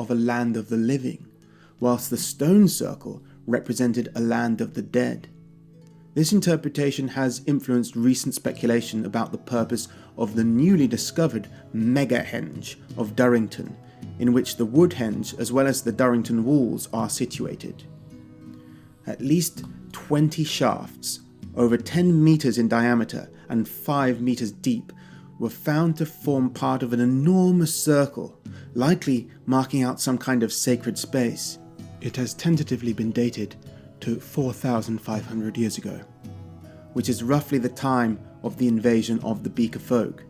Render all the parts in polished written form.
of a land of the living, whilst the stone circle represented a land of the dead. This interpretation has influenced recent speculation about the purpose of the newly discovered Megahenge of Durrington, in which the Woodhenge as well as the Durrington walls are situated. At least 20 shafts, over 10 meters in diameter and 5 meters deep, were found to form part of an enormous circle, likely marking out some kind of sacred space. It has tentatively been dated to 4,500 years ago, which is roughly the time of the invasion of the Beaker folk,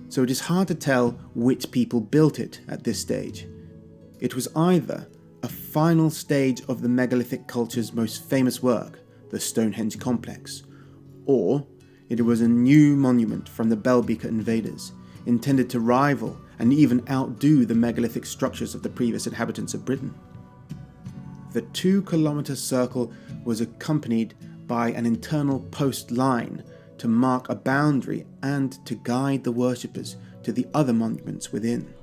so it is hard to tell which people built it at this stage. It was either a final stage of the megalithic culture's most famous work, the Stonehenge complex, or it was a new monument from the Bell Beaker invaders, intended to rival and even outdo the megalithic structures of the previous inhabitants of Britain. The 2-kilometer circle was accompanied by an internal post line to mark a boundary and to guide the worshippers to the other monuments within.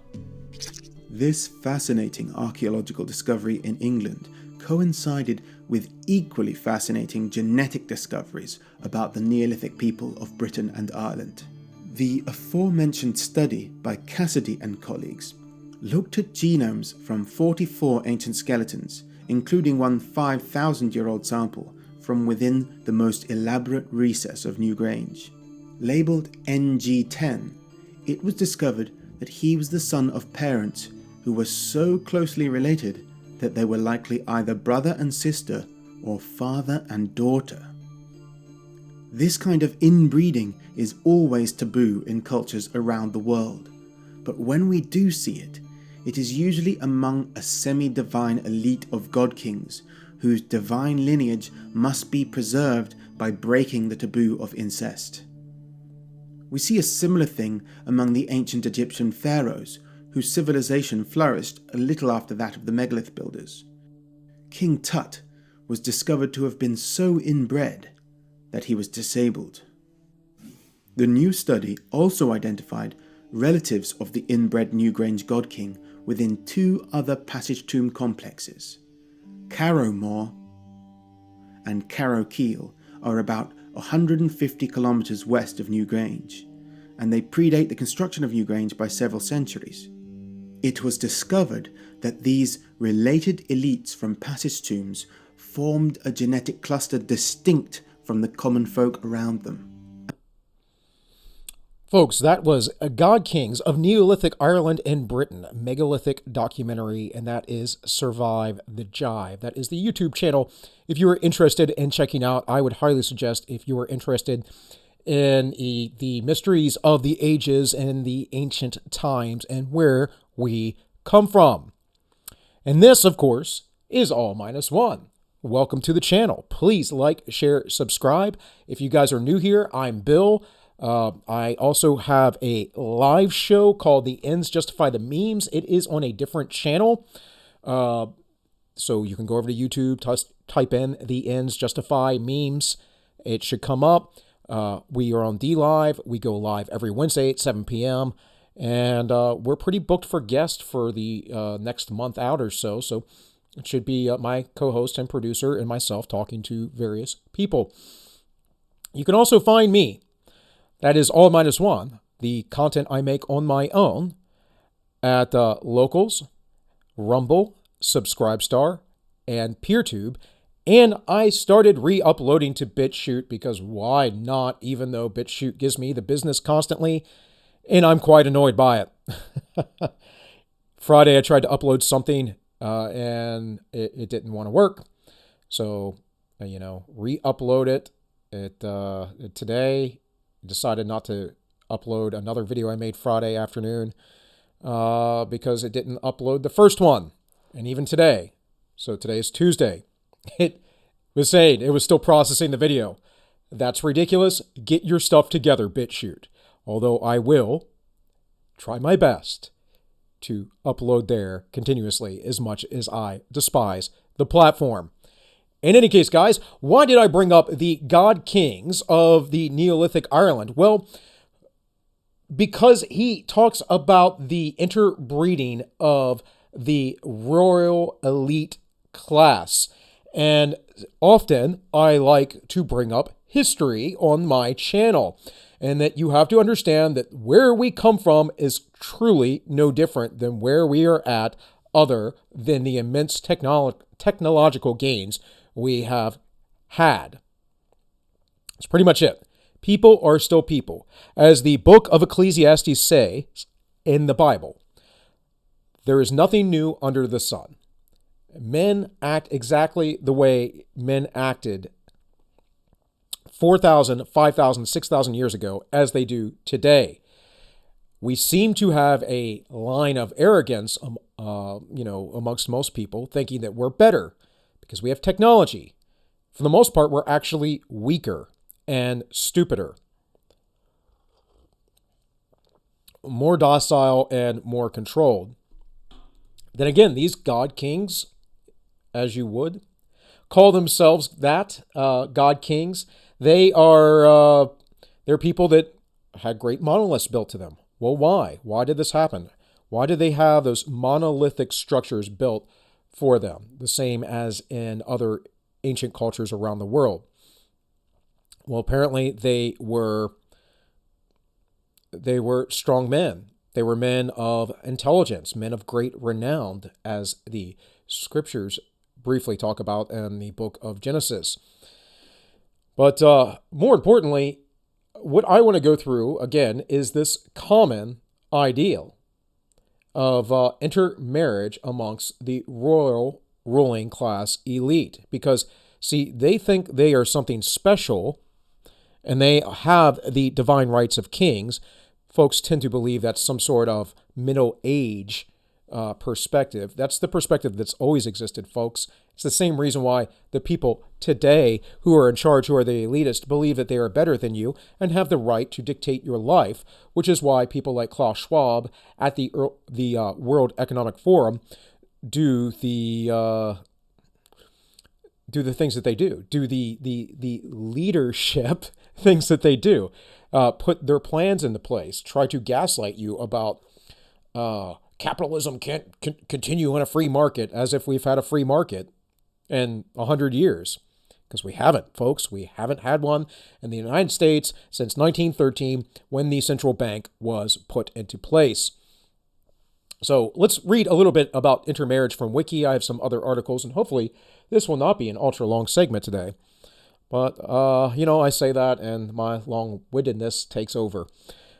This fascinating archaeological discovery in England coincided with equally fascinating genetic discoveries about the Neolithic people of Britain and Ireland. The aforementioned study by Cassidy and colleagues looked at genomes from 44 ancient skeletons, including one 5,000-year-old sample from within the most elaborate recess of Newgrange. Labelled NG10, it was discovered that he was the son of parents who were so closely related that they were likely either brother and sister or father and daughter. This kind of inbreeding is always taboo in cultures around the world, but when we do see it, it is usually among a semi-divine elite of god kings whose divine lineage must be preserved by breaking the taboo of incest. We see a similar thing among the ancient Egyptian pharaohs, whose civilization flourished a little after that of the megalith builders. King Tut was discovered to have been so inbred that he was disabled. The new study also identified relatives of the inbred Newgrange god king within 2 other passage tomb complexes. Carrowmore and Carrowkeel are about 150 kilometers west of Newgrange, and they predate the construction of Newgrange by several centuries. It was discovered that these related elites from passage tombs formed a genetic cluster distinct from the common folk around them. Folks, that was God Kings of Neolithic Ireland and Britain, a megalithic documentary, and that is Survive the Jive. That is the YouTube channel. If you are interested in checking out, I would highly suggest, if you are interested in the mysteries of the ages and the ancient times and where we come from. And this, of course, is All Minus One. Welcome to the channel. Please like, share, subscribe. If you guys are new here, I'm Bill. I also have a live show called The Ends Justify the Memes. It is on a different channel. So you can go over to YouTube, type in The Ends Justify Memes. It should come up. We are on DLive. We go live every Wednesday at 7 p.m. And we're pretty booked for guests for the next month out or so. So it should be my co-host and producer and myself talking to various people. You can also find me. That is All Minus One, the content I make on my own at Locals, Rumble, Subscribestar, and PeerTube. And I started re-uploading to BitChute because why not, even though BitChute gives me the business constantly, and I'm quite annoyed by it. Friday I tried to upload something and it didn't want to work. So, re-upload it. Today, decided not to upload another video I made Friday afternoon because it didn't upload the first one. And even today, so today is Tuesday, it was saying it was still processing the video. That's ridiculous. Get your stuff together, BitChute. Although I will try my best to upload there continuously as much as I despise the platform. In any case, guys, why did I bring up the God Kings of the Neolithic Ireland? Well, because he talks about the interbreeding of the royal elite class. And often I like to bring up history on my channel, and that you have to understand that where we come from is truly no different than where we are at, other than the immense technological gains we have had. That's pretty much it. People are still people. As the book of Ecclesiastes says in the Bible, there is nothing new under the sun. Men act exactly the way men acted 4,000, 5,000, 6,000 years ago as they do today. We seem to have a line of arrogance, amongst most people, thinking that we're better because we have technology. For the most part, we're actually weaker and stupider, more docile and more controlled. Then again, these God kings, as you would call themselves that, God kings, they're people that had great monoliths built to them. Well, why? Why did this happen? Why did they have those monolithic structures built for them, the same as in other ancient cultures around the world? Well, apparently they were strong men. They were men of intelligence, men of great renown, as the scriptures briefly talk about in the book of Genesis. But more importantly, what I want to go through, again, is this common ideal of intermarriage amongst the royal ruling class elite. Because, see, they think they are something special, and they have the divine rights of kings. Folks tend to believe that's some sort of Middle Age perspective. That's the perspective that's always existed, folks. It's the same reason why the people today who are in charge, who are the elitist, believe that they are better than you and have the right to dictate your life, which is why people like Klaus Schwab at the World Economic Forum do the things that they do the leadership things that they do, put their plans into place, try to gaslight you about capitalism can't continue in a free market, as if we've had a free market in 100 years. Because we haven't, folks. We haven't had one in the United States since 1913, when the central bank was put into place. So let's read a little bit about intermarriage from Wiki. I have some other articles, and hopefully this will not be an ultra-long segment today. But, I say that, and my long-windedness takes over.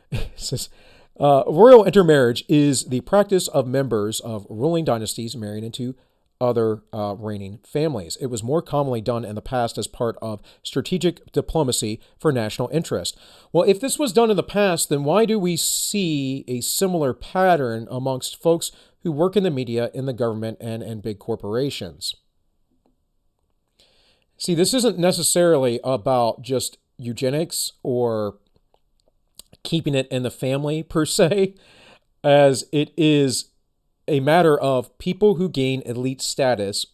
It says, royal intermarriage is the practice of members of ruling dynasties marrying into other reigning families. It was more commonly done in the past as part of strategic diplomacy for national interest. Well, if this was done in the past, then why do we see a similar pattern amongst folks who work in the media, in the government, and in big corporations? See, this isn't necessarily about just eugenics or keeping it in the family per se, as it is a matter of people who gain elite status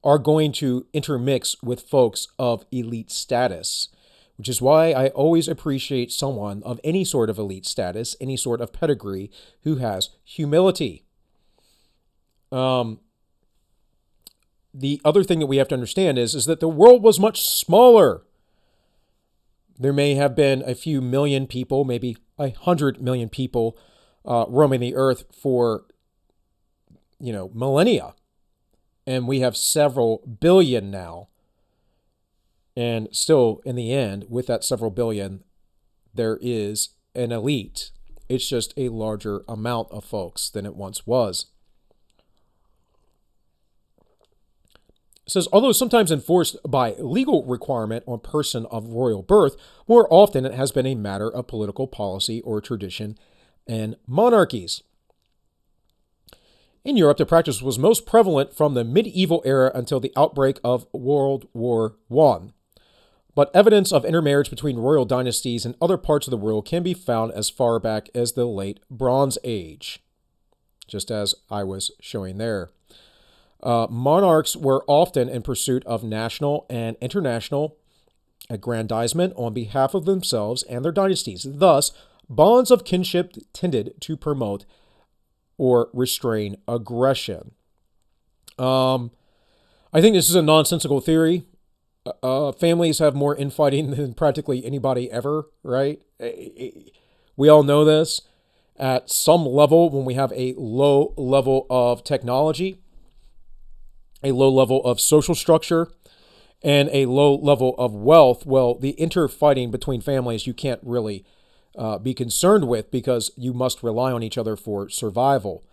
are going to intermix with folks of elite status, which is why I always appreciate someone of any sort of elite status, any sort of pedigree, who has humility. The other thing that we have to understand is that the world was much smaller. There may have been a few million people, maybe 100 million people roaming the earth for millennia. And we have several billion now. And still, in the end, with that several billion, there is an elite. It's just a larger amount of folks than it once was. It says, although sometimes enforced by legal requirement on person of royal birth, more often it has been a matter of political policy or tradition and monarchies. In Europe, the practice was most prevalent from the medieval era until the outbreak of World War I. But evidence of intermarriage between royal dynasties in other parts of the world can be found as far back as the late Bronze Age, just as I was showing there. Monarchs were often in pursuit of national and international aggrandizement on behalf of themselves and their dynasties. Thus, bonds of kinship tended to promote or restrain aggression. I think this is a nonsensical theory. Families have more infighting than practically anybody ever, right? We all know this. At some level, when we have a low level of technology, a low level of social structure, and a low level of wealth, well, the interfighting between families you can't really be concerned with because you must rely on each other for survival.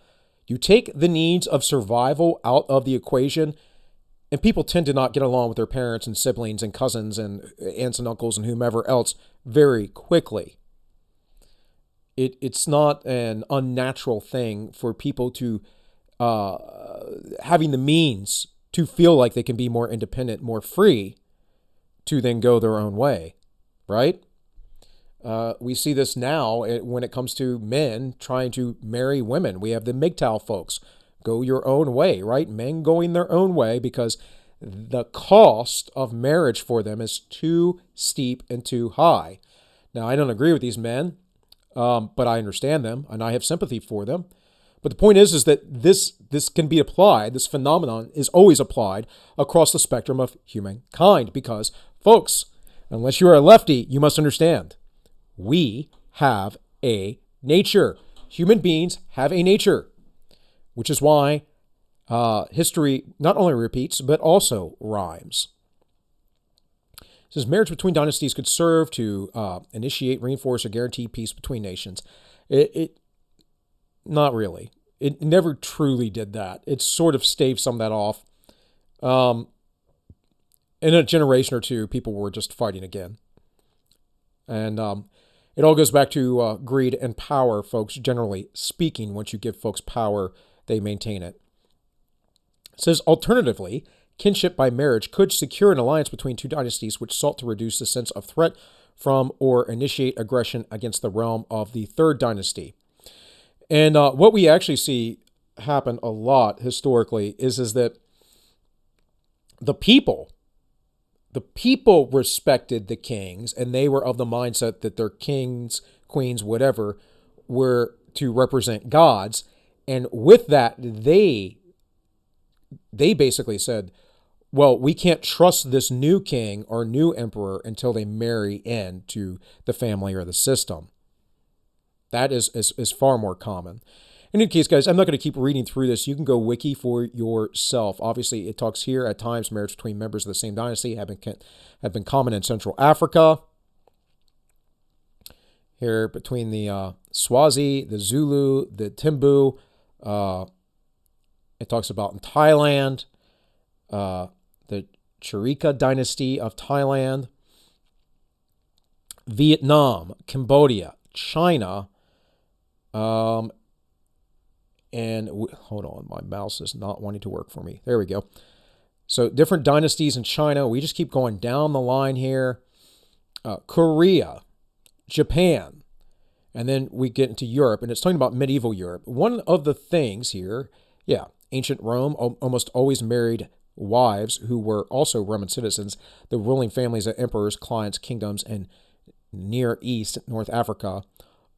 You take the needs of survival out of the equation, and people tend to not get along with their parents and siblings and cousins and aunts and uncles and whomever else very quickly. It's not an unnatural thing for people to having the means to feel like they can be more independent, more free, to then go their own way, right? We see this now when it comes to men trying to marry women. We have the MGTOW folks, go your own way, right? Men going their own way because the cost of marriage for them is too steep and too high. Now, I don't agree with these men, but I understand them and I have sympathy for them. But the point is that this can be applied, this phenomenon is always applied across the spectrum of humankind because, folks, unless you're a lefty, you must understand, we have a nature. Human beings have a nature, which is why history not only repeats, but also rhymes. It says marriage between dynasties could serve to initiate, reinforce, or guarantee peace between nations. Not really. It never truly did that. It sort of staved some of that off. In a generation or two, people were just fighting again. And it all goes back to greed and power, folks, generally speaking. Once you give folks power, they maintain it. It says, alternatively, kinship by marriage could secure an alliance between two dynasties which sought to reduce the sense of threat from or initiate aggression against the realm of the third dynasty. And what we actually see happen a lot historically is that the people respected the kings, and they were of the mindset that their kings, queens, whatever, were to represent gods. And with that, they basically said, well, we can't trust this new king or new emperor until they marry into the family or the system. That is far more common. In any case, guys, I'm not going to keep reading through this. You can go wiki for yourself. Obviously, it talks here at times marriage between members of the same dynasty have been common in Central Africa. Here between the Swazi, the Zulu, the Timbu. It talks about in Thailand, the Charika dynasty of Thailand, Vietnam, Cambodia, China. Hold on, my mouse is not wanting to work for me. There we go. So different dynasties in China. We just keep going down the line here. Korea, Japan, and then we get into Europe, and it's talking about medieval Europe. One of the things here, ancient Rome almost always married wives who were also Roman citizens. The ruling families of emperors, clients, kingdoms, and Near East, North Africa,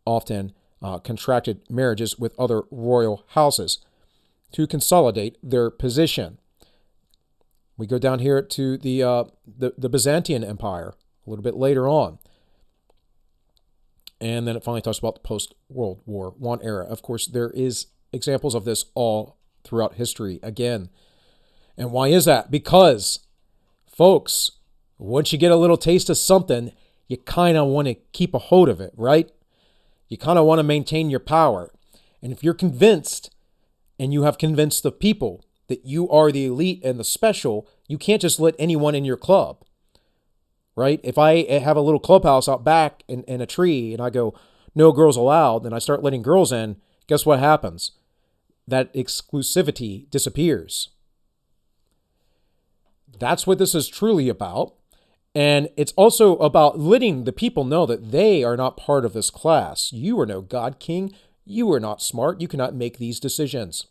often contracted marriages with other royal houses to consolidate their position. We go down here to the Byzantine Empire a little bit later on. And then it finally talks about the post-World War I era. Of course, there is examples of this all throughout history again. And why is that? Because, folks, once you get a little taste of something, you kind of want to keep a hold of it, right? You kind of want to maintain your power. And if you're convinced, and you have convinced the people that you are the elite and the special, you can't just let anyone in your club, right? If I have a little clubhouse out back in a tree and I go, no girls allowed, and I start letting girls in, guess what happens? That exclusivity disappears. That's what this is truly about. And it's also about letting the people know that they are not part of this class. You are no God King. You are not smart. You cannot make these decisions.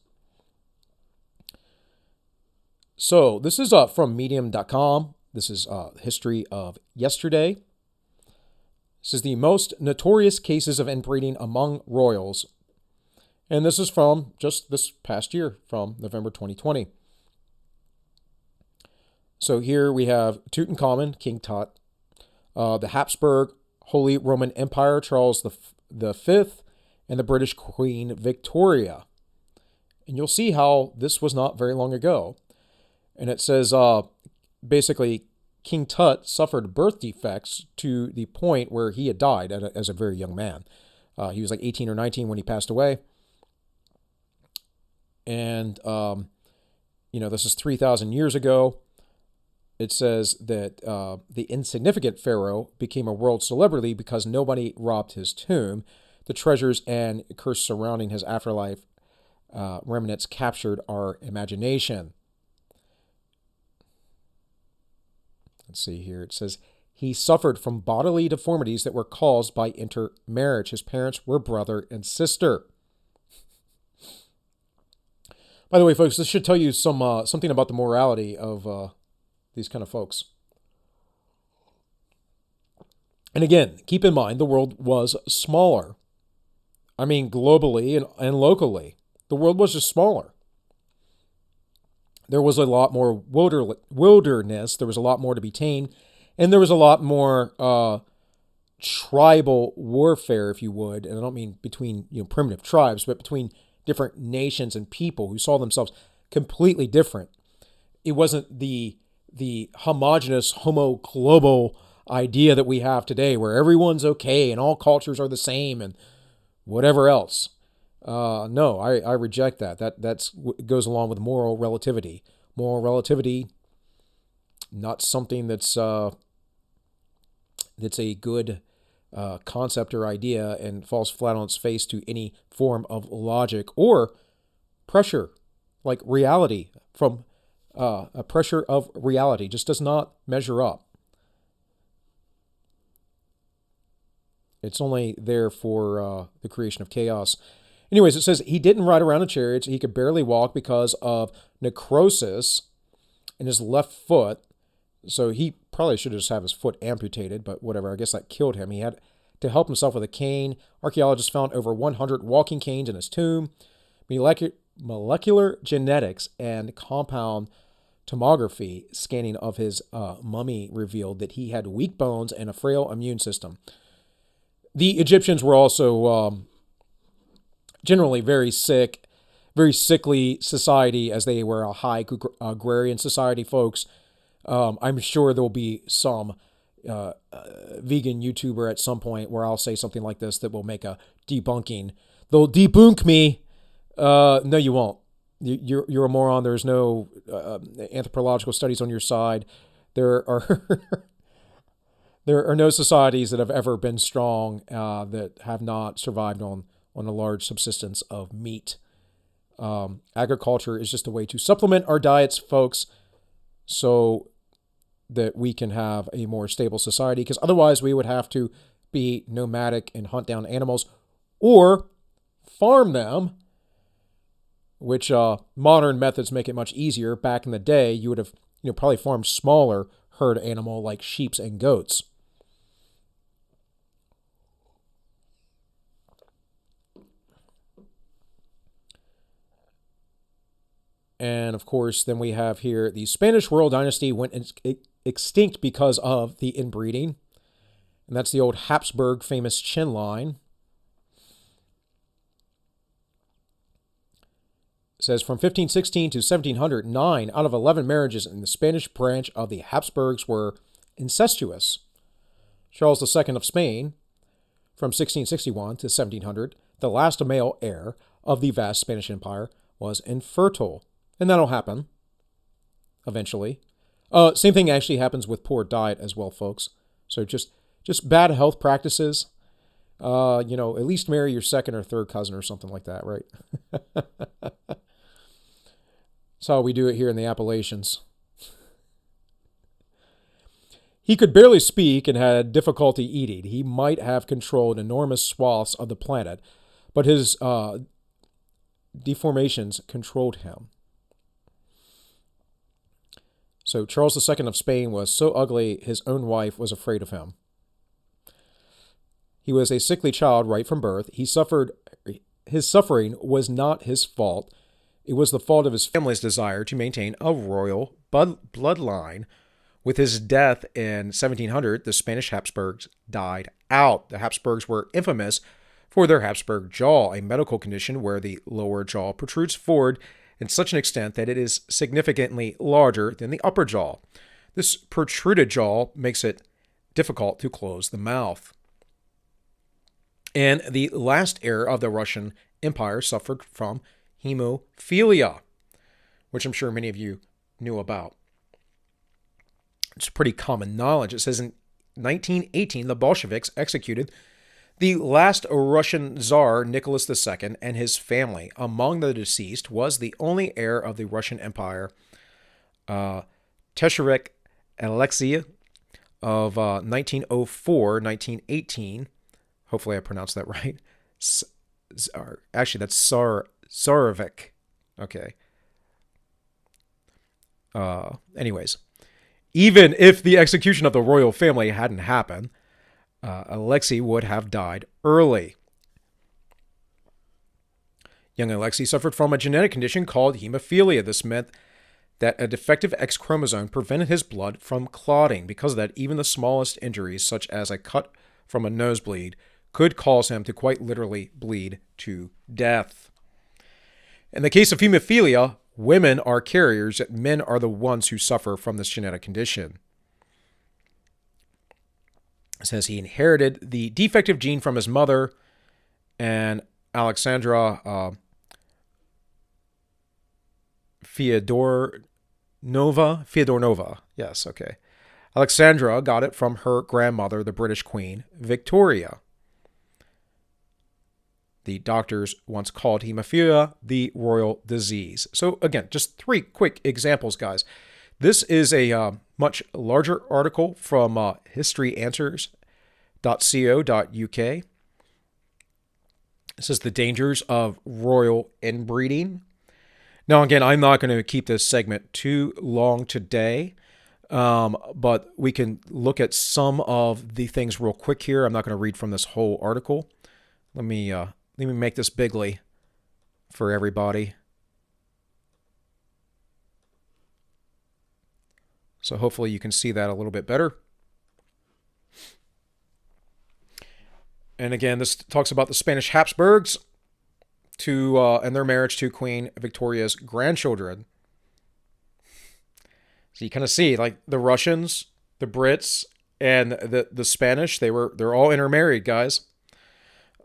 So this is from medium.com. This is history of yesterday. This is the most notorious cases of inbreeding among royals. And this is from just this past year, from November 2020. So here we have Tutankhamun, King Tut, the Habsburg Holy Roman Empire, Charles the Fifth, and the British Queen Victoria. And you'll see how this was not very long ago. And it says, basically, King Tut suffered birth defects to the point where he had died as a very young man. He was like 18 or 19 when he passed away. And, this is 3,000 years ago. It says that the insignificant pharaoh became a world celebrity because nobody robbed his tomb. The treasures and curse surrounding his afterlife remnants captured our imagination. Let's see here. It says, he suffered from bodily deformities that were caused by intermarriage. His parents were brother and sister. By the way, folks, this should tell you something about the morality of these kind of folks. And again, keep in mind, the world was smaller. I mean, globally and locally. The world was just smaller. There was a lot more wilderness. There was a lot more to be tamed. And there was a lot more tribal warfare, if you would. And I don't mean between primitive tribes, but between different nations and people who saw themselves completely different. It wasn't the homogenous homo global idea that we have today where everyone's okay and all cultures are the same and whatever else. No, I reject that. That goes along with moral relativity. Moral relativity, not something that's a good concept or idea and falls flat on its face to any form of logic or pressure, like reality from a pressure of reality just does not measure up. It's only there for the creation of chaos. Anyways, it says he didn't ride around in chariots. He could barely walk because of necrosis in his left foot. So he probably should just have his foot amputated, but whatever. I guess that killed him. He had to help himself with a cane. Archaeologists found over 100 walking canes in his tomb. Molecular genetics and compound tomography scanning of his mummy revealed that he had weak bones and a frail immune system. The Egyptians were also generally very sick, very sickly society, as they were a high agrarian society, folks. I'm sure there'll be some vegan YouTuber at some point where I'll say something like this that will make a debunking. They'll debunk me. No, you won't. You're a moron. There's no anthropological studies on your side. There are there are no societies that have ever been strong that have not survived on a large subsistence of meat. Agriculture is just a way to supplement our diets, folks, so that we can have a more stable society, because otherwise we would have to be nomadic and hunt down animals or farm them, which modern methods make it much easier. Back in the day, you would have probably farmed smaller herd animal like sheep and goats. And of course, then we have here the Spanish royal dynasty went extinct because of the inbreeding. And that's the old Habsburg famous chin line. It says from 1516 to 1700, 9 out of 11 marriages in the Spanish branch of the Habsburgs were incestuous. Charles II of Spain, from 1661 to 1700, the last male heir of the vast Spanish Empire, was infertile. And that'll happen eventually. Same thing actually happens with poor diet as well, folks. So just bad health practices. At least marry your second or third cousin or something like that, right? That's how we do it here in the Appalachians. He could barely speak and had difficulty eating. He might have controlled enormous swaths of the planet, but his deformations controlled him. So Charles II of Spain was so ugly, his own wife was afraid of him. He was a sickly child right from birth. He suffered his suffering was not his fault. It was the fault of his family's desire to maintain a royal bloodline. With his death in 1700, the Spanish Habsburgs died out. The Habsburgs were infamous for their Habsburg jaw, a medical condition where the lower jaw protrudes forward in such an extent that it is significantly larger than the upper jaw. This protruded jaw makes it difficult to close the mouth. And the last heir of the Russian Empire suffered from hemophilia, which I'm sure many of you knew about. It's pretty common knowledge. It says in 1918, the Bolsheviks executed the last Russian Tsar, Nicholas II, and his family. Among the deceased was the only heir of the Russian Empire, Tesharik Alexei, of 1904-1918. Hopefully I pronounced that right. Actually, that's Tsarevic. Okay. Anyways, even if the execution of the royal family hadn't happened, Alexei would have died early. Young Alexei suffered from a genetic condition called hemophilia. This meant that a defective X chromosome prevented his blood from clotting. Because of that, even the smallest injuries, such as a cut from a nosebleed, could cause him to quite literally bleed to death. In the case of hemophilia, women are carriers, and men are the ones who suffer from this genetic condition. It says he inherited the defective gene from his mother, and Alexandra Fyodornova. Yes, okay. Alexandra got it from her grandmother, the British Queen, Victoria. The doctors once called hemophilia the royal disease. So again, just 3 quick examples, guys. This is a much larger article from historyanswers.co.uk. It says the dangers of royal inbreeding. Now, again, I'm not going to keep this segment too long today, but we can look at some of the things real quick here. I'm not going to read from this whole article. Let me make this bigly for everybody. So hopefully you can see that a little bit better. And again, this talks about the Spanish Habsburgs and their marriage to Queen Victoria's grandchildren. So you kind of see, like, the Russians, the Brits, and the Spanish, they're all intermarried, guys.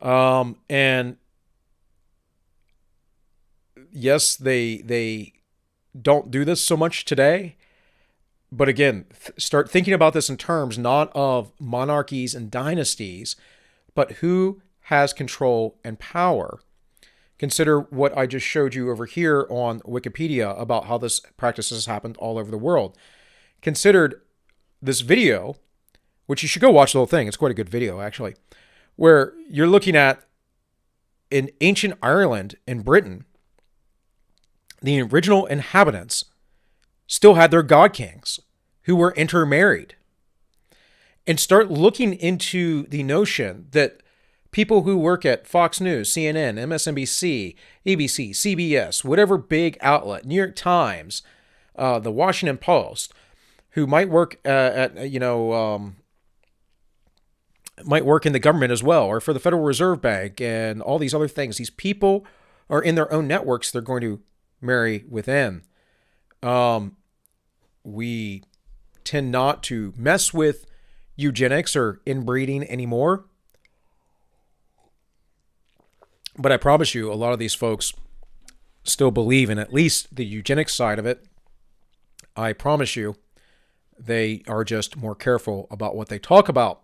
And yes, they don't do this so much today. But again, start thinking about this in terms not of monarchies and dynasties, but who has control and power. Consider what I just showed you over here on Wikipedia about how this practice has happened all over the world. Consider this video, which you should go watch the whole thing. It's quite a good video, actually, where you're looking at in ancient Ireland and Britain, the original inhabitants still had their god kings who were intermarried. And start looking into the notion that people who work at Fox News, CNN, MSNBC, ABC, CBS, whatever big outlet, New York Times, the Washington Post, who might work might work in the government as well, or for the Federal Reserve Bank and all these other things. These people are in their own networks they're going to marry within. We tend not to mess with eugenics or inbreeding anymore. But I promise you, a lot of these folks still believe in at least the eugenics side of it. I promise you, they are just more careful about what they talk about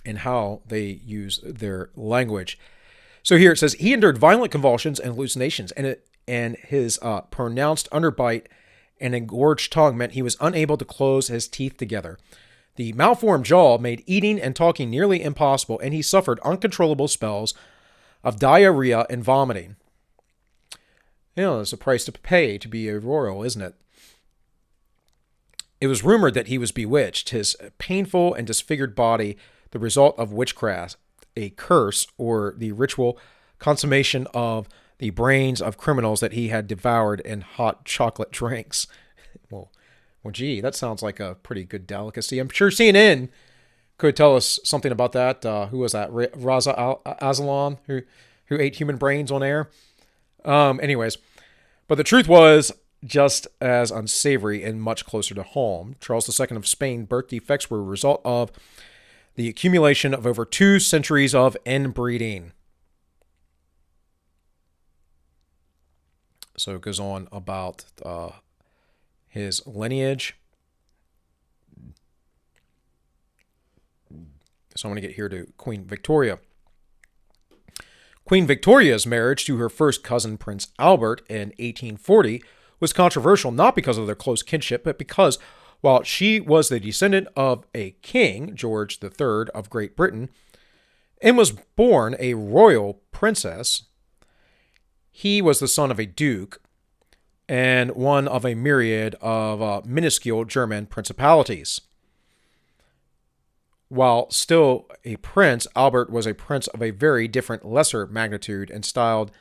and how they use their language. So here it says, he endured violent convulsions and hallucinations, and his pronounced underbite and engorged tongue meant he was unable to close his teeth together. The malformed jaw made eating and talking nearly impossible, and he suffered uncontrollable spells of diarrhea and vomiting. You know, there's a price to pay to be a royal, isn't it? It was rumored that he was bewitched, his painful and disfigured body the result of witchcraft, a curse or the ritual consummation of the brains of criminals that he had devoured in hot chocolate drinks. Well, gee, that sounds like a pretty good delicacy. I'm sure CNN could tell us something about that. Who was that? Raza Aslan, who ate human brains on air. Anyways, but the truth was just as unsavory and much closer to home. Charles II of Spain birth defects were a result of the accumulation of over 2 centuries of inbreeding. So it goes on about his lineage. So I want to get here to Queen Victoria. Queen Victoria's marriage to her first cousin, Prince Albert, in 1840 was controversial not because of their close kinship, but because while she was the descendant of a king, George III of Great Britain, and was born a royal princess, he was the son of a duke and one of a myriad of minuscule German principalities. While still a prince, Albert was a prince of a very different, lesser magnitude and styled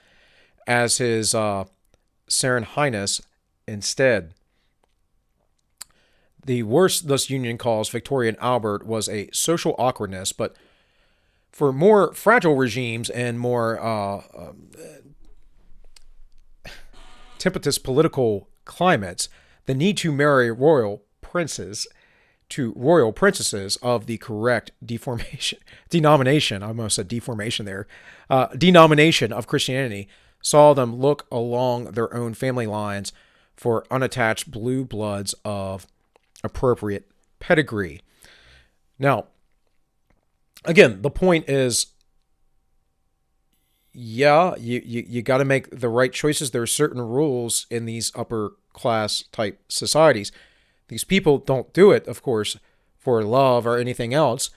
as his Serene Highness instead. The worst this union caused Victoria and Albert was a social awkwardness, but for more fragile regimes and more tempestuous political climates, the need to marry royal princes to royal princesses of the correct denomination of Christianity saw them look along their own family lines for unattached blue bloods of appropriate pedigree. Now, again, the point is, yeah, you got to make the right choices. There are certain rules in these upper class type societies. These people don't do it, of course, for love or anything else,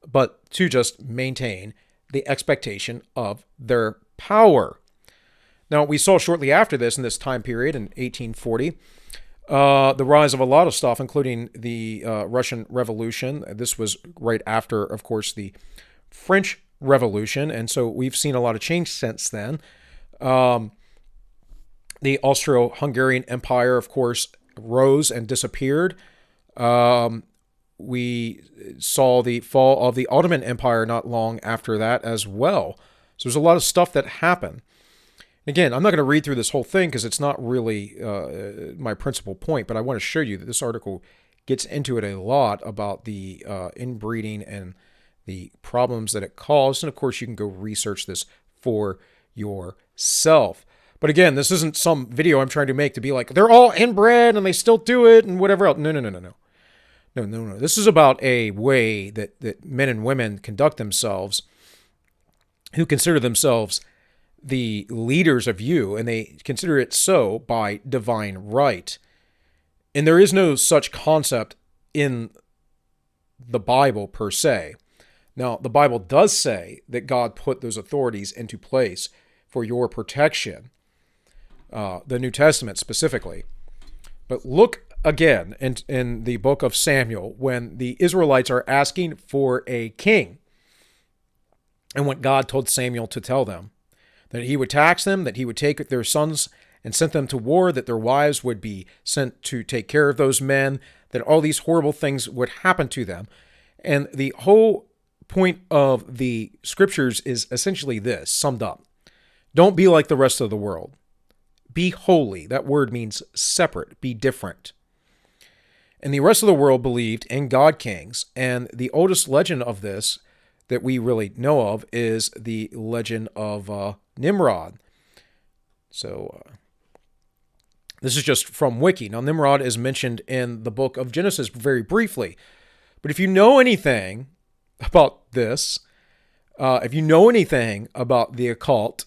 but to just maintain the expectation of their power. Now, we saw shortly after this, in this time period, in 1840, the rise of a lot of stuff, including the Russian Revolution. This was right after, of course, the French Revolution, and so we've seen a lot of change since then. The Austro-Hungarian Empire, of course, rose and disappeared. We saw the fall of the Ottoman Empire not long after that as well. So there's a lot of stuff that happened. Again, I'm not going to read through this whole thing because it's not really my principal point, but I want to show you that this article gets into it a lot about the inbreeding and the problems that it caused. And of course, you can go research this for yourself. But again, this isn't some video I'm trying to make to be like, they're all inbred and they still do it and whatever else. No. No. This is about a way that men and women conduct themselves who consider themselves the leaders of you, and they consider it so by divine right. And there is no such concept in the Bible per se. Now, the Bible does say that God put those authorities into place for your protection, the New Testament specifically. But look again in the book of Samuel when the Israelites are asking for a king, and what God told Samuel to tell them, that he would tax them, that he would take their sons and send them to war, that their wives would be sent to take care of those men, that all these horrible things would happen to them. And the whole point of the scriptures is essentially this, summed up. Don't be like the rest of the world. Be holy. That word means separate, be different. And the rest of the world believed in god kings, and the oldest legend of this that we really know of is the legend of Nimrod. So this is just from Wiki. Now, Nimrod is mentioned in the book of Genesis very briefly. But if you know anything about this, if you know anything about the occult,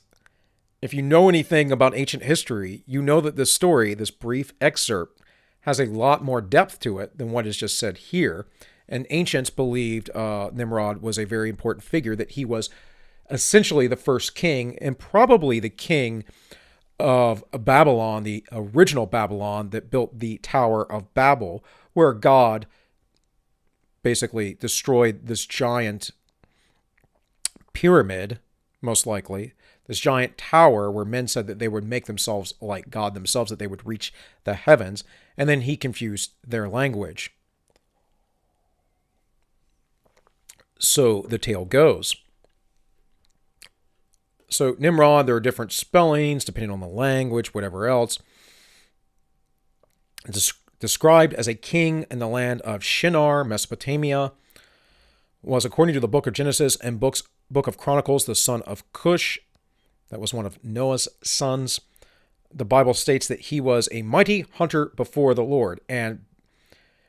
if you know anything about ancient history, you know that this story, this brief excerpt, has a lot more depth to it than what is just said here. And ancients believed Nimrod was a very important figure, that he was essentially the first king and probably the king of Babylon, the original Babylon that built the Tower of Babel, where God basically destroyed this giant pyramid, most likely, this giant tower where men said that they would make themselves like God themselves, that they would reach the heavens, and then he confused their language. So the tale goes. So Nimrod, there are different spellings depending on the language, whatever else. It's described as a king in the land of Shinar, Mesopotamia, was, according to the book of Genesis and book of Chronicles, the son of Cush. That was one of Noah's sons. The Bible states that he was a mighty hunter before the Lord and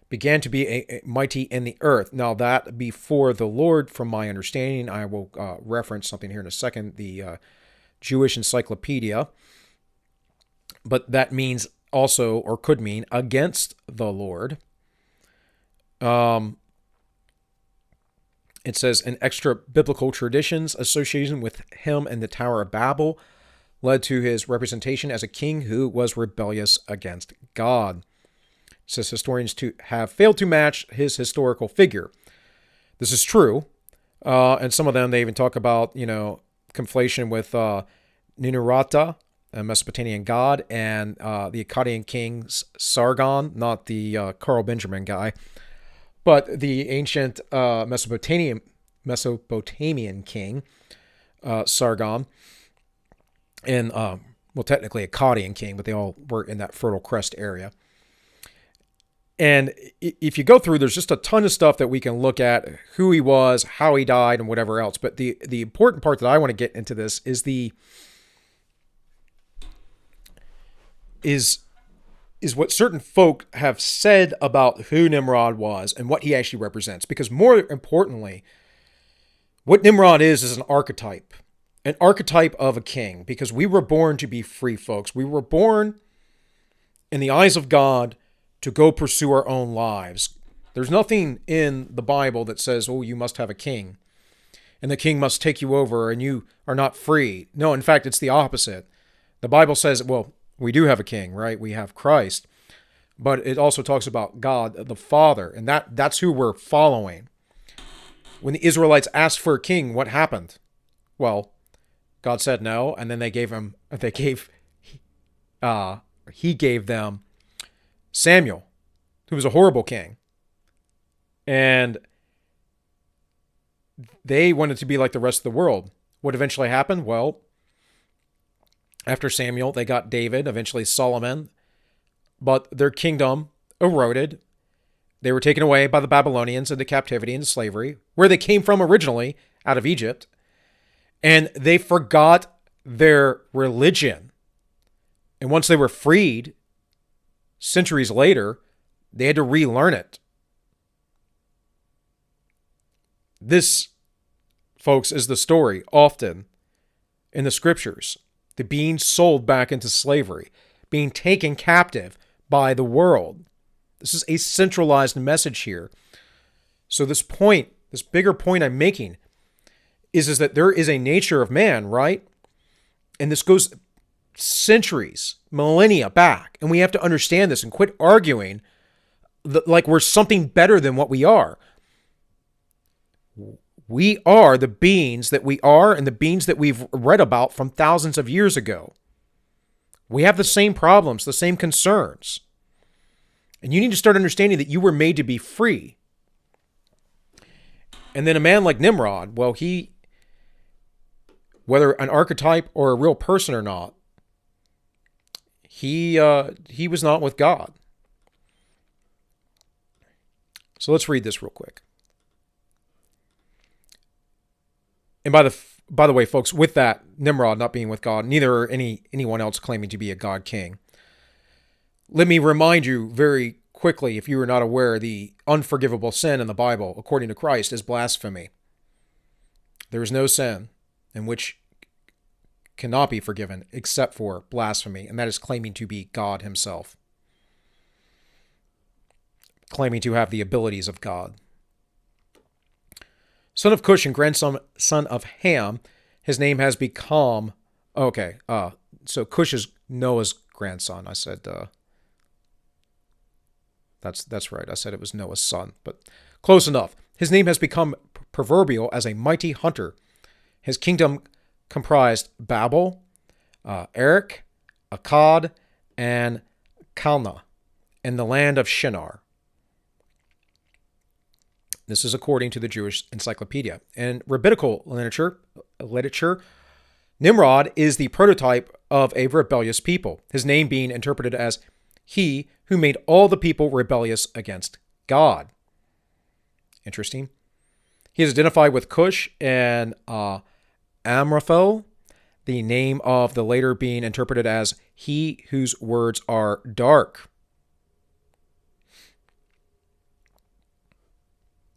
began to be a mighty in the earth. Now that before the Lord, from my understanding, I will reference something here in a second, the Jewish Encyclopedia. But that means also, or could mean, against the Lord. It says, in extra biblical traditions, association with him and the Tower of Babel led to his representation as a king who was rebellious against God. It says historians to have failed to match his historical figure. This is true. And some of them, they even talk about, conflation with Ninurata, a Mesopotamian god, and the Akkadian king Sargon, not the Carl Benjamin guy, but the ancient Mesopotamian king, Sargon, and, technically a Akkadian king, but they all were in that Fertile Crest area. And if you go through, there's just a ton of stuff that we can look at, who he was, how he died, and whatever else. But the important part that I want to get into this is what certain folk have said about who Nimrod was and what he actually represents. Because more importantly, what Nimrod is an archetype of a king. Because we were born to be free, folks. We were born in the eyes of God to go pursue our own lives. There's nothing in the Bible that says, oh, you must have a king, and the king must take you over, and you are not free. No, in fact, it's the opposite. The Bible says, well, we do have a king, right? We have Christ. But it also talks about God, the Father, and that's who we're following. When the Israelites asked for a king, what happened? Well, God said no, and then he gave them Samuel, who was a horrible king. And they wanted to be like the rest of the world. What eventually happened? Well, after Samuel, they got David, eventually Solomon, but their kingdom eroded. They were taken away by the Babylonians into captivity and slavery, where they came from originally, out of Egypt, and they forgot their religion. And once they were freed, centuries later, they had to relearn it. This, folks, is the story often in the scriptures. The being sold back into slavery, being taken captive by the world. This is a centralized message here. So this bigger point I'm making is that there is a nature of man, right? And this goes centuries, millennia back. And we have to understand this and quit arguing like we're something better than what we are. We are the beings that we are and the beings that we've read about from thousands of years ago. We have the same problems, the same concerns. And you need to start understanding that you were made to be free. And then a man like Nimrod, well, whether an archetype or a real person or not, he was not with God. So let's read this real quick. And by the way, folks, with that, Nimrod not being with God, neither are anyone else claiming to be a God king. Let me remind you very quickly, if you are not aware, the unforgivable sin in the Bible, according to Christ, is blasphemy. There is no sin in which cannot be forgiven except for blasphemy, and that is claiming to be God himself. Claiming to have the abilities of God. Son of Cush and grandson of Ham, his name has become... Okay, so Cush is Noah's grandson. I said... That's right. I said it was Noah's son, but close enough. His name has become proverbial as a mighty hunter. His kingdom comprised Babel, Erech, Akkad, and Calneh, in the land of Shinar. This is according to the Jewish Encyclopedia. In rabbinical literature, Nimrod is the prototype of a rebellious people, his name being interpreted as he who made all the people rebellious against God. Interesting. He is identified with Cush and Amraphel, the name of the later being interpreted as he whose words are dark.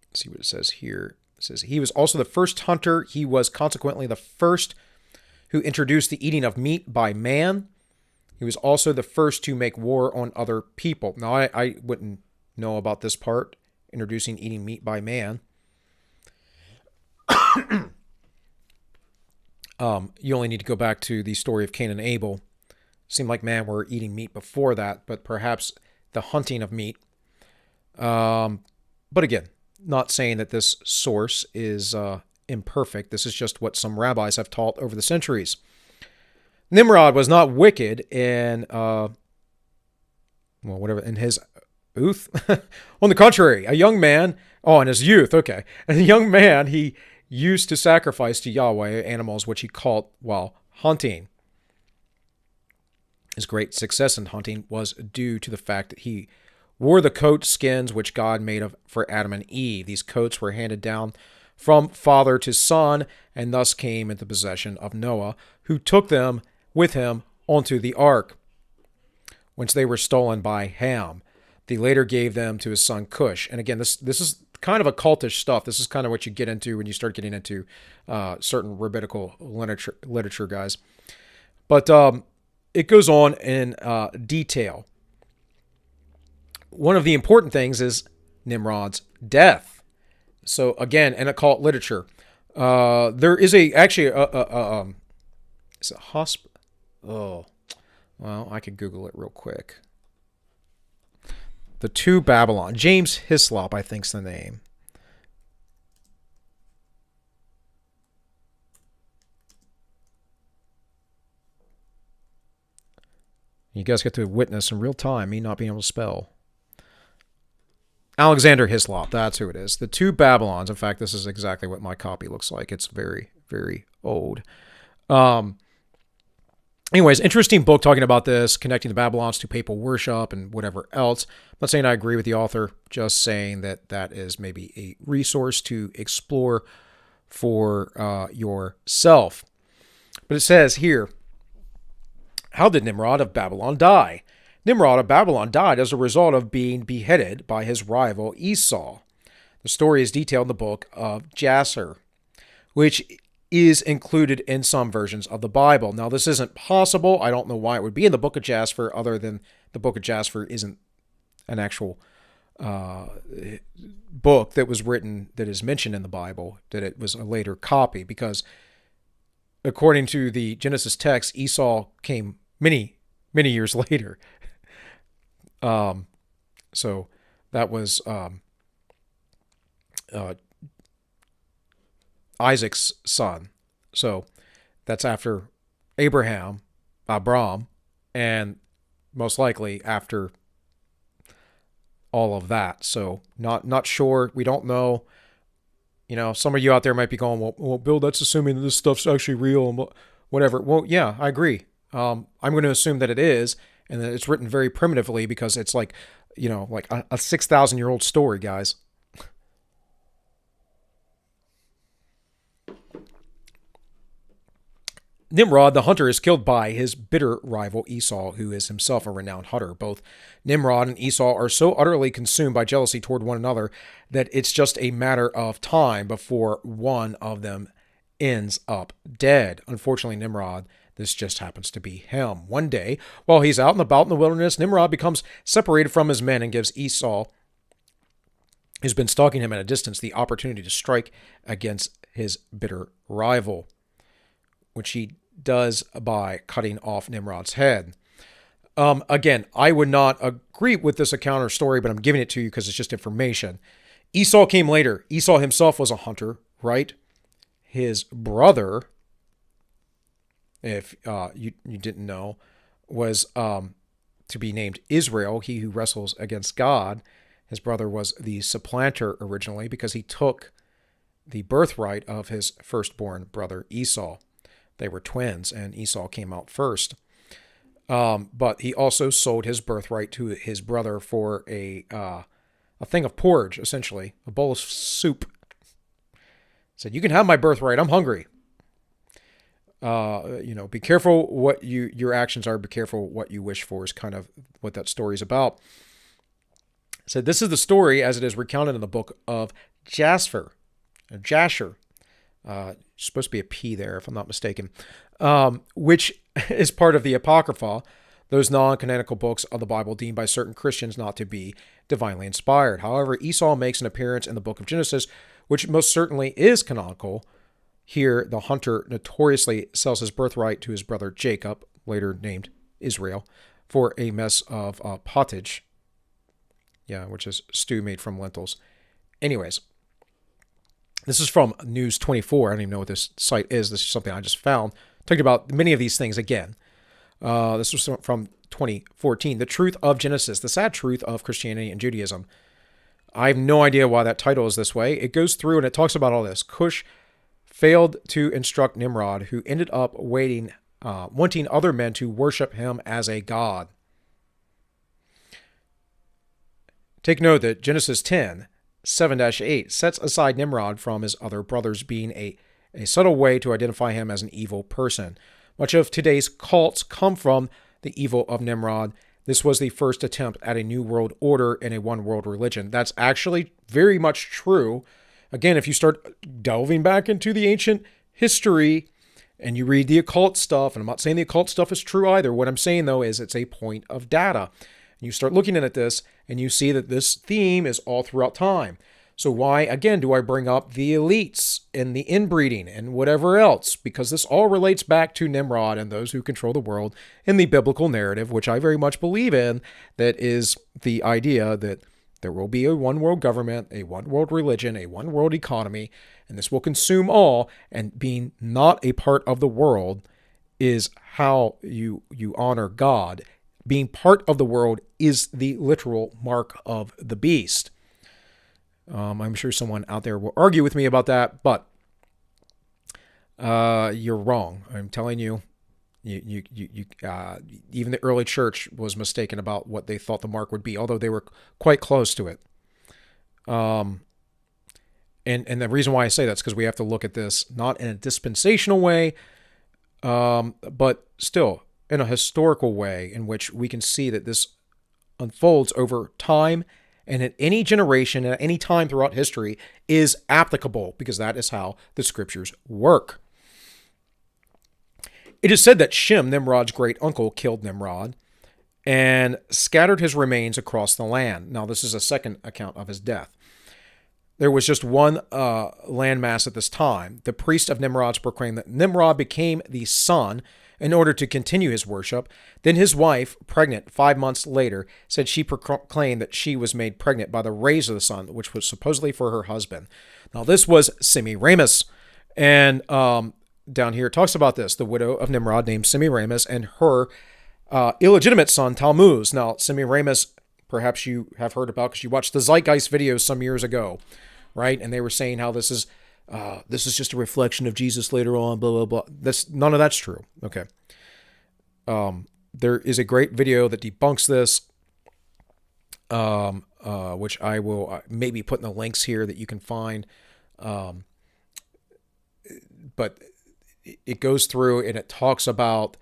Let's see what it says here. It says he was also the first hunter. He was consequently the first who introduced the eating of meat by man. He was also the first to make war on other people. Now, I wouldn't know about this part, introducing eating meat by man. You only need to go back to the story of Cain and Abel. Seemed like man were eating meat before that, but perhaps the hunting of meat. But again, not saying that this source is imperfect. This is just what some rabbis have taught over the centuries. Nimrod was not wicked in, in his youth. On the contrary, a young man, in his youth, okay. As a young man, he used to sacrifice to Yahweh animals which he caught while hunting. His great success in hunting was due to the fact that he wore the coat skins which God made for Adam and Eve. These coats were handed down from father to son, and thus came into possession of Noah, who took them with him onto the ark, whence they were stolen by Ham. He later gave them to his son Cush. And again, this is kind of occultish stuff. This is kind of what you get into when you start getting into certain rabbinical literature, guys. But it goes on in detail. One of the important things is Nimrod's death. So again, in occult literature, there is it's a hospital. Oh, well, I could Google it real quick. The Two Babylon. James Hislop, I think's the name. You guys get to witness in real time me not being able to spell. Alexander Hislop, that's who it is. The Two Babylons. In fact, this is exactly what my copy looks like. It's very, very old. Anyways, interesting book talking about this, connecting the Babylons to papal worship and whatever else. I'm not saying I agree with the author, just saying that that is maybe a resource to explore for yourself. But it says here, how did Nimrod of Babylon die? Nimrod of Babylon died as a result of being beheaded by his rival Esau. The story is detailed in the book of Jasher, which is included in some versions of the Bible. Now, this isn't possible. I don't know why it would be in the book of Jasher, other than the book of Jasher isn't an actual book that was written, that is mentioned in the Bible, that it was a later copy, because according to the Genesis text, Esau came many, many years later. So that was Isaac's son. So that's after Abram, and most likely after all of that. So not sure. We don't know. You know, some of you out there might be going, well, Bill, that's assuming that this stuff's actually real and whatever. Well, yeah, I agree. I'm going to assume that it is, and that it's written very primitively, because it's like, you know, like a 6,000-year-old story, guys. Nimrod, the hunter, is killed by his bitter rival Esau, who is himself a renowned hunter. Both Nimrod and Esau are so utterly consumed by jealousy toward one another that it's just a matter of time before one of them ends up dead. Unfortunately, Nimrod, this just happens to be him. One day, while he's out and about in the wilderness, Nimrod becomes separated from his men and gives Esau, who's been stalking him at a distance, the opportunity to strike against his bitter rival, which he does by cutting off Nimrod's head. Again, I would not agree with this account or story, but I'm giving it to you because it's just information. Esau came later. Esau himself was a hunter, right? his brother, if you didn't know, was to be named Israel, he who wrestles against God. His brother was the supplanter originally because he took the birthright of his firstborn brother Esau. They were twins, and Esau came out first. But he also sold his birthright to his brother for a thing of porridge, essentially, a bowl of soup. Said, "You can have my birthright. I'm hungry." Be careful what your actions are. Be careful what you wish for is kind of what that story is about. Said, "This is the story as it is recounted in the book of Jasher. Supposed to be a P there, if I'm not mistaken, which is part of the Apocrypha, those non-canonical books of the Bible deemed by certain Christians not to be divinely inspired. However, Esau makes an appearance in the book of Genesis, which most certainly is canonical. Here, the hunter notoriously sells his birthright to his brother Jacob, later named Israel, for a mess of pottage, which is stew made from lentils. Anyways, this is from News 24. I don't even know what this site is. This is something I just found. Talking about many of these things again. This was from 2014. The Truth of Genesis, the sad truth of Christianity and Judaism. I have no idea why that title is this way. It goes through and it talks about all this. Cush failed to instruct Nimrod, who ended up wanting other men to worship him as a god. Take note that Genesis 10:7-8 sets aside Nimrod from his other brothers, being a subtle way to identify him as an evil person. Much of today's cults come from the evil of Nimrod. This was the first attempt at a new world order and a one world religion. That's actually very much true. Again, if you start delving back into the ancient history and you read the occult stuff, and I'm not saying the occult stuff is true either. What I'm saying, though, is it's a point of data. And you start looking at this and you see that this theme is all throughout time. So why, again, do I bring up the elites and the inbreeding and whatever else? Because this all relates back to Nimrod and those who control the world in the biblical narrative, which I very much believe in, that is the idea that there will be a one world government, a one world religion, a one world economy, and this will consume all, and being not a part of the world is how you honor God. Being part of the world is the literal mark of the beast. I'm sure someone out there will argue with me about that, but you're wrong. I'm telling you, even the early church was mistaken about what they thought the mark would be, although they were quite close to it. And the reason why I say that's because we have to look at this not in a dispensational way, but still in a historical way in which we can see that this unfolds over time and at any generation, at any time throughout history, is applicable, because that is how the scriptures work. It is said that Shem, Nimrod's great uncle, killed Nimrod and scattered his remains across the land. Now, this is a second account of his death. There was just one landmass at this time. The priest of Nimrod's proclaimed that Nimrod became the sun in order to continue his worship. Then his wife, pregnant 5 months later, said she proclaimed that she was made pregnant by the rays of the sun, which was supposedly for her husband. Now, this was Semiramis. And down here it talks about this, the widow of Nimrod named Semiramis and her illegitimate son, Tammuz. Now, Semiramis, perhaps you have heard about because you watched the Zeitgeist videos some years ago, right? And they were saying how this is just a reflection of Jesus later on, blah, blah, blah. None of that's true. Okay. There is a great video that debunks this, which I will maybe put in the links here that you can find. But it goes through and it talks about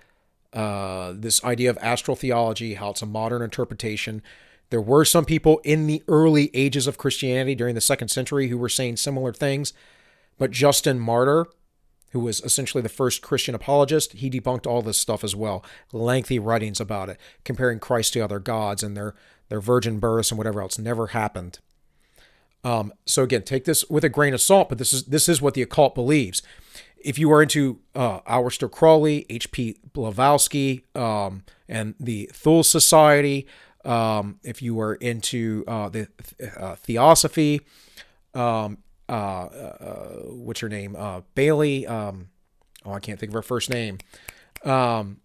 this idea of astral theology, how it's a modern interpretation. There were some people in the early ages of Christianity during the 2nd century who were saying similar things. But Justin Martyr, who was essentially the first Christian apologist, he debunked all this stuff as well. Lengthy writings about it, comparing Christ to other gods and their virgin births and whatever else never happened. So again, take this with a grain of salt, but this is what the occult believes. If you are into Aleister Crowley, H.P. Blavatsky, and the Thule Society, if you are into the Theosophy, what's her name? Bailey. I can't think of her first name. And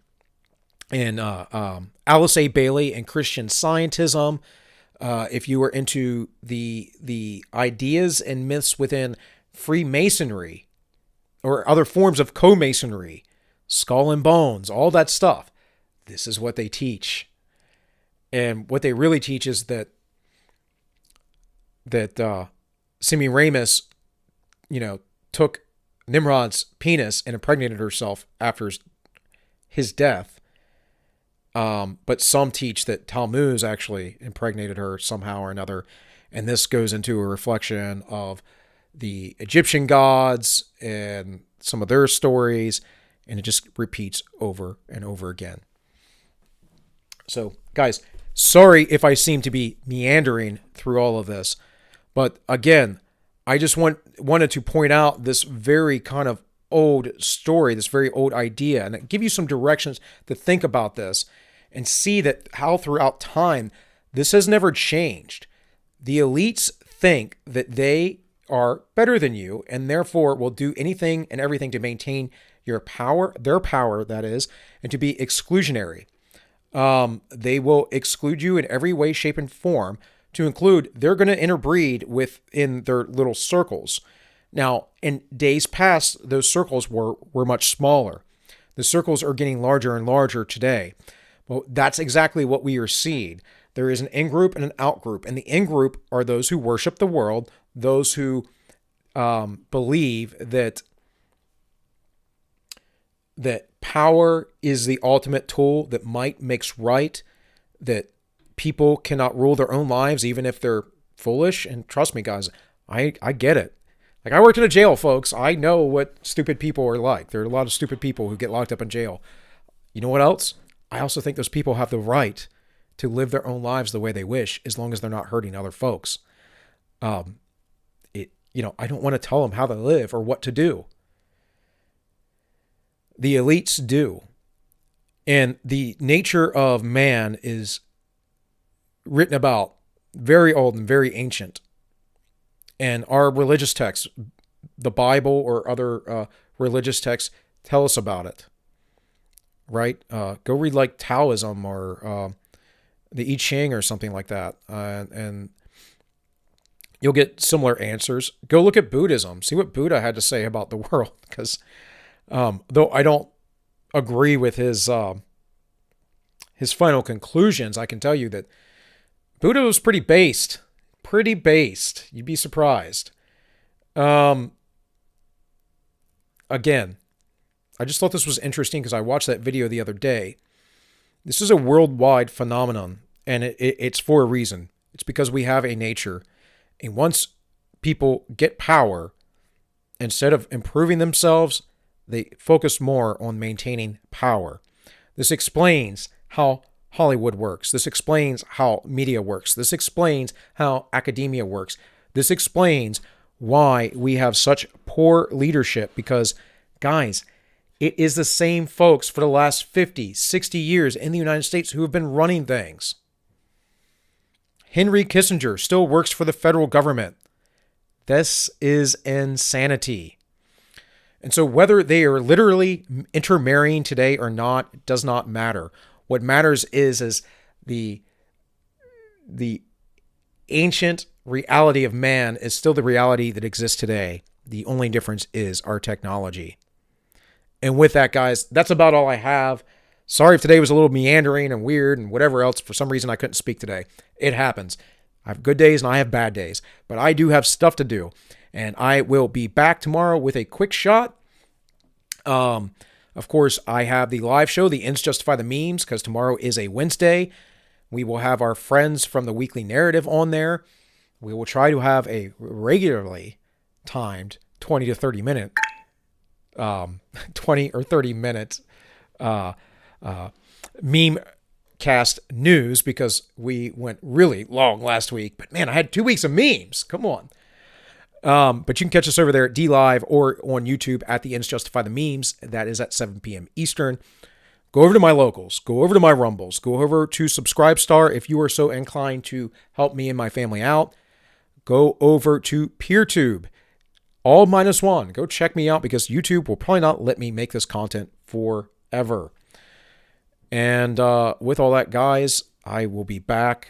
Alice A. Bailey and Christian Scientism. If you were into the ideas and myths within Freemasonry or other forms of co-masonry, skull and bones, all that stuff, this is what they teach. And what they really teach is that Semiramis, took Nimrod's penis and impregnated herself after his death. But some teach that Tammuz actually impregnated her somehow or another. And this goes into a reflection of the Egyptian gods and some of their stories. And it just repeats over and over again. So, guys, sorry if I seem to be meandering through all of this. But again, I just wanted to point out this very kind of old story, this very old idea, and give you some directions to think about this and see that how throughout time this has never changed. The elites think that they are better than you and therefore will do anything and everything to maintain your power, their power, that is, and to be exclusionary. They will exclude you in every way, shape, and form. To include, they're going to interbreed within their little circles. Now, in days past, those circles were much smaller. The circles are getting larger and larger today. Well, that's exactly what we are seeing. There is an in-group and an out-group. And the in-group are those who worship the world, those who believe that power is the ultimate tool, that might makes right, that people cannot rule their own lives even if they're foolish. And trust me, guys, I get it. Like, I worked in a jail, folks. I know what stupid people are like. There are a lot of stupid people who get locked up in jail. You know what else? I also think those people have the right to live their own lives the way they wish, as long as they're not hurting other folks. I don't want to tell them how to live or what to do. The elites do. And the nature of man is written about, very old and very ancient. And our religious texts, the Bible or other religious texts, tell us about it. Right? Go read like Taoism or the I Ching or something like that. And you'll get similar answers. Go look at Buddhism. See what Buddha had to say about the world. Because though I don't agree with his final conclusions, I can tell you that Buddha was pretty based. Pretty based. You'd be surprised. Again, I just thought this was interesting because I watched that video the other day. This is a worldwide phenomenon, and it's for a reason. It's because we have a nature. And once people get power, instead of improving themselves, they focus more on maintaining power. This explains how Hollywood works. This explains how media works. This explains how academia works. This explains why we have such poor leadership because, guys, it is the same folks for the last 50, 60 years in the United States who have been running things. Henry Kissinger still works for the federal government. This is insanity. And so whether they are literally intermarrying today or not does not matter. What matters is the ancient reality of man is still the reality that exists today. The only difference is our technology. And with that, guys, that's about all I have. Sorry if today was a little meandering and weird and whatever else. For some reason, I couldn't speak today. It happens. I have good days and I have bad days. But I do have stuff to do. And I will be back tomorrow with a quick shot. Of course, I have the live show, the Ends Justify the Memes, because tomorrow is a Wednesday. We will have our friends from the Weekly Narrative on there. We will try to have a regularly timed 20 to 30 minute, 20 or 30 minutes meme cast news, because we went really long last week. But man, I had 2 weeks of memes. Come on. But you can catch us over there at DLive or on YouTube at the Ends Justify the Memes. That is at 7 p.m. Eastern. Go over to my locals. Go over to my Rumbles. Go over to Subscribestar if you are so inclined to help me and my family out. Go over to PeerTube. all minus one. Go check me out because YouTube will probably not let me make this content forever. And with all that, guys, I will be back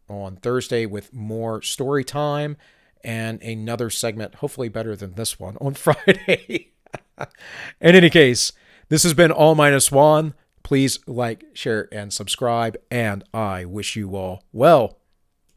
on Thursday with more story time and another segment, hopefully better than this one, on Friday. In any case, this has been All Minus One. Please like, share, and subscribe, and I wish you all well.